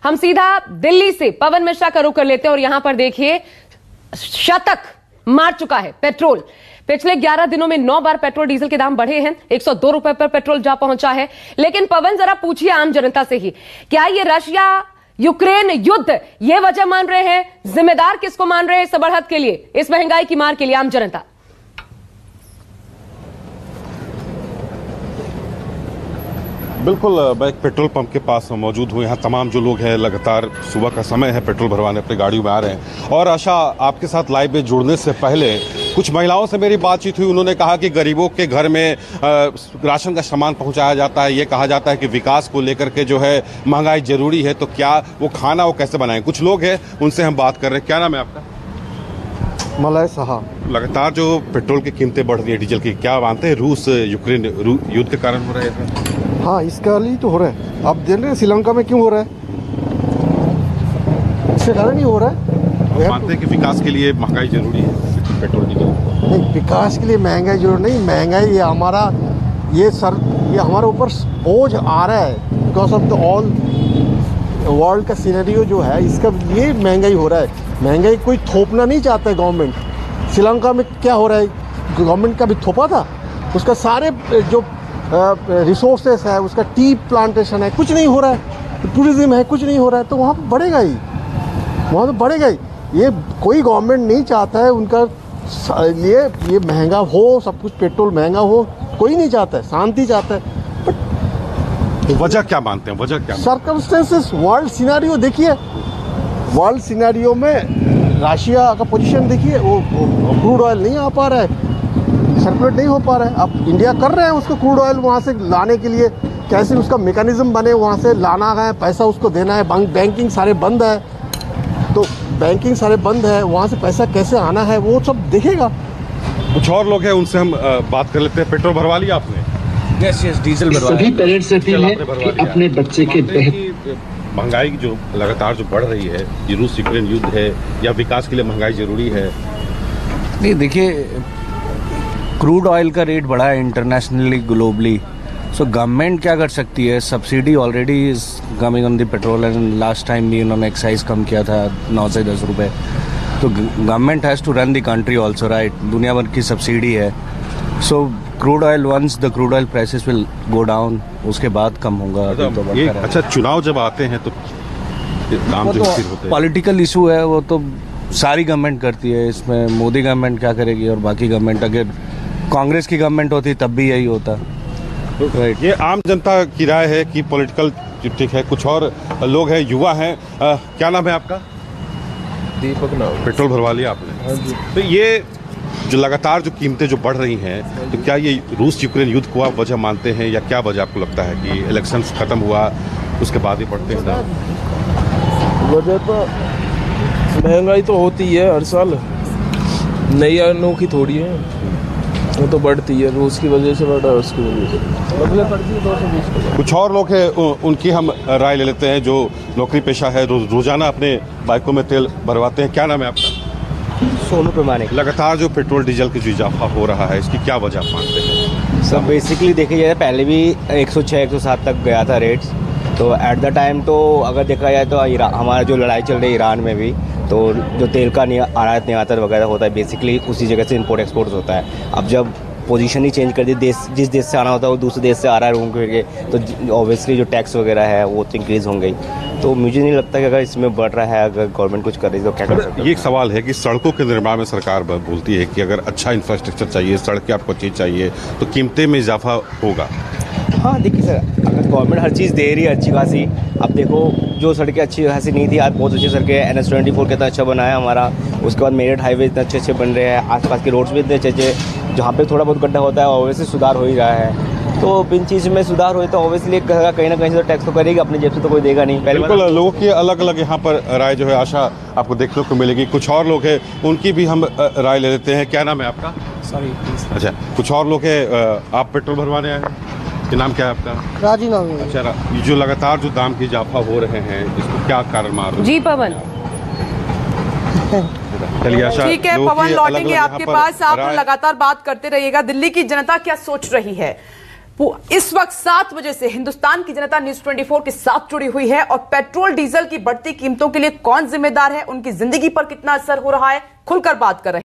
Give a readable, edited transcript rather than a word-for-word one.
हम सीधा दिल्ली से पवन मिश्रा का रुख कर लेते हैं और यहां पर देखिए शतक मार चुका है पेट्रोल। पिछले 11 दिनों में 9 बार पेट्रोल डीजल के दाम बढ़े हैं, 102 रुपए पर पेट्रोल जा पहुंचा है। लेकिन पवन जरा पूछिए आम जनता से ही, क्या ये रशिया यूक्रेन युद्ध ये वजह मान रहे हैं? जिम्मेदार किसको मान रहे हैं इस बढ़त के लिए, इस महंगाई की मार के लिए आम जनता? बिल्कुल, मैं एक पेट्रोल पंप के पास मौजूद हूँ। यहाँ तमाम जो लोग हैं लगातार सुबह का समय है, पेट्रोल भरवाने अपनी गाड़ियों में आ रहे हैं। और आशा, आपके साथ लाइव में जुड़ने से पहले कुछ महिलाओं से मेरी बातचीत हुई। उन्होंने कहा कि गरीबों के घर में राशन का सामान पहुँचाया जाता है। ये कहा जाता है कि विकास को लेकर के जो है महंगाई जरूरी है, तो क्या वो खाना वो कैसे बनाएं? कुछ लोग हैं, उनसे हम बात कर रहे हैं। क्या नाम है आपका? मलय साहब। लगातार जो पेट्रोल की कीमतें बढ़ रही है, डीजल की, क्या मानते हैं रूस यूक्रेन युद्ध के कारण हो रहे हैं? हाँ, इसका लिए तो हो रहा है। आप देख रहे हैं श्रीलंका में क्यों हो रहा है, इसके कारण ही हो रहा है। मानते हैं कि विकास के लिए महंगाई जरूरी है, पेट्रोल डीजल? नहीं, विकास के लिए महंगाई जरूरी नहीं। महंगाई ये हमारा ये हमारे ऊपर बोझ आ रहा है because of the all world का सिनेरियो जो है, इसका लिए महंगाई हो रहा है। महंगाई कोई थोपना नहीं चाहता है गवर्नमेंट। श्रीलंका में क्या हो रहा है, गवर्नमेंट का भी थोपा था, उसका सारे जो रिसोर्सेस है, उसका टी प्लांटेशन है, कुछ नहीं हो रहा है। टूरिज्म है, कुछ नहीं हो रहा है, तो वहाँ पर बढ़ेगा ही, वहाँ तो बढ़ेगा ही। ये कोई गवर्नमेंट नहीं चाहता है उनका लिए ये महंगा हो, सब कुछ पेट्रोल महंगा हो, कोई नहीं चाहता है, शांति चाहता है। तो वजह क्या मानते हैं, वजह क्या? सर्कमस्टेंसेस, वर्ल्ड सिनेरियो देखिए, वर्ल्ड सिनेरियो में रशिया का पोजीशन देखिए, वो क्रूड ऑयल नहीं आ पा रहा है, सर्कुलेट नहीं हो पा रहा है। अब इंडिया कर रहे हैं उसको क्रूड ऑयल वहाँ से लाने के लिए, कैसे उसका मैकेनिज्म बने, वहाँ से लाना है, पैसा उसको देना है। बैंकिंग सारे बंद है, तो बैंकिंग सारे बंद है, वहाँ से पैसा कैसे आना है वो सब देखेगा। कुछ और लोग हैं, उनसे हम बात कर लेते हैं। पेट्रोल भरवा लिया आपने? यस, डीजल भरवा लिया। सभी पेरेंट्स से अपील है कि अपने बच्चे के महंगाई जो लगातार जो बढ़ रही है, ये रूस यूक्रेन युद्ध है या विकास के लिए महंगाई जरूरी है? नहीं, देखिए, क्रूड ऑयल का रेट बढ़ा है इंटरनेशनली, ग्लोबली। सो गवर्नमेंट क्या कर सकती है? Subsidy already is coming on the petrol, and last time भी उन्होंने एक्साइज कम किया था 9 से 10 रुपए। तो government has to run the country also, right? दुनिया भर की सब्सिडी है। So crude oil, once the crude oil prices will go down, उसके बाद कम होगा। अच्छा, चुनाव जब आते हैं तो दाम जो स्थिर होते हैं, पॉलिटिकल इशू है, वो तो सारी गवर्नमेंट करती है। इसमें मोदी गवर्नमेंट क्या करेगी और बाकी गवर्नमेंट, अगर कांग्रेस की गवर्नमेंट होती तब भी यही होता। राइट। ये आम जनता की राय है कि पॉलिटिकल ठीक है। कुछ और लोग हैं, युवा हैं। क्या नाम है आपका? दीपक नाम। पेट्रोल भरवा लिया आपने? हाँ जी। तो ये जो लगातार जो कीमतें जो बढ़ रही हैं, तो क्या ये रूस यूक्रेन युद्ध को आप वजह मानते हैं, या क्या वजह आपको लगता है कि इलेक्शंस खत्म हुआ उसके बाद ही बढ़ते हैं? वजह तो महंगाई तो होती है हर साल, नई अनोखी थोड़ी है, वो तो बढ़ती है। रूस की वजह से बढ़ा है, उसकी वजह से बदले पड़ती है 220। कुछ और लोग हैं, उनकी हम राय ले लेते हैं, जो नौकरी पेशा है, रोजाना अपने बाइकों में तेल भरवाते हैं। क्या नाम है आपका? सोनू प्रमाणिक। लगातार जो पेट्रोल डीजल की जो इजाफा हो रहा है, इसकी क्या वजह मानते हैं? सर बेसिकली देखिए जाए, पहले भी 106-107 तक गया था रेट्स। तो एट द टाइम तो अगर देखा जाए तो हमारा जो लड़ाई चल रही है ईरान में भी, तो जो तेल का आयात निर्यात वगैरह होता है, बेसिकली उसी जगह से इंपोर्ट एक्सपोर्ट होता है। अब जब पोजीशन ही चेंज कर दी, जिस देश से आना होता है वो दूसरे देश से आ रहा है रूम करके, तो ऑब्वियसली जो टैक्स वगैरह है वो तो इंक्रीज़ होंगे ही। तो मुझे नहीं लगता कि अगर इसमें बढ़ रहा है, अगर गवर्नमेंट कुछ कर रही है तो क्या कर सकती है। ये एक सवाल है कि सड़कों के निर्माण में सरकार बोलती है कि अगर अच्छा इंफ्रास्ट्रक्चर चाहिए, सड़कें आपको अच्छी चाहिए, तो कीमतें में इजाफा होगा। हाँ देखिए सर, अगर गवर्नमेंट हर चीज़ दे रही है अच्छी खासी, अब देखो जो सड़कें अच्छी खासी नहीं थी, आज बहुत अच्छी सड़कें, NH-24 कितना अच्छा बना है हमारा। उसके बाद मेरठ हाईवे इतने अच्छे बन रहे हैं, आसपास के रोड्स भी इतने अच्छे, जहाँ पे थोड़ा बहुत गड्ढा होता है ऑब्वियसली सुधार हो ही रहा है। तो बिन चीज़ में सुधार हो तो ऑब्वियसली कहीं ना कहीं से तो टैक्स तो करेगी, अपनी जेब से तो कोई देगा नहीं। बिल्कुल, लोगों की अलग अलग यहाँ पर राय जो है आशा आपको देखने को मिलेगी। कुछ और लोग हैं, उनकी भी हम राय ले लेते हैं। क्या नाम है आपका? सॉरी। अच्छा, कुछ और लोग हैं, आप पेट्रोल भरवाने आए हैं? ये नाम क्या है आपका? राजी नाम है। अच्छा, ये जो लगातार जो दाम की इजाफा हो रहे हैं, इसको क्या कारण मान रहे हैं? जी पवन। चलिए आशा, ठीक है पवन, लौटेंगे आपके पास। आप लगातार बात करते रहिएगा। दिल्ली की जनता क्या सोच रही है? इस वक्त 7 बजे से हिंदुस्तान की जनता न्यूज 24 के साथ जुड़ी हुई है और पेट्रोल डीजल की बढ़ती कीमतों के लिए कौन जिम्मेदार है, उनकी जिंदगी पर कितना असर हो रहा है, खुलकर बात कर रहे हैं।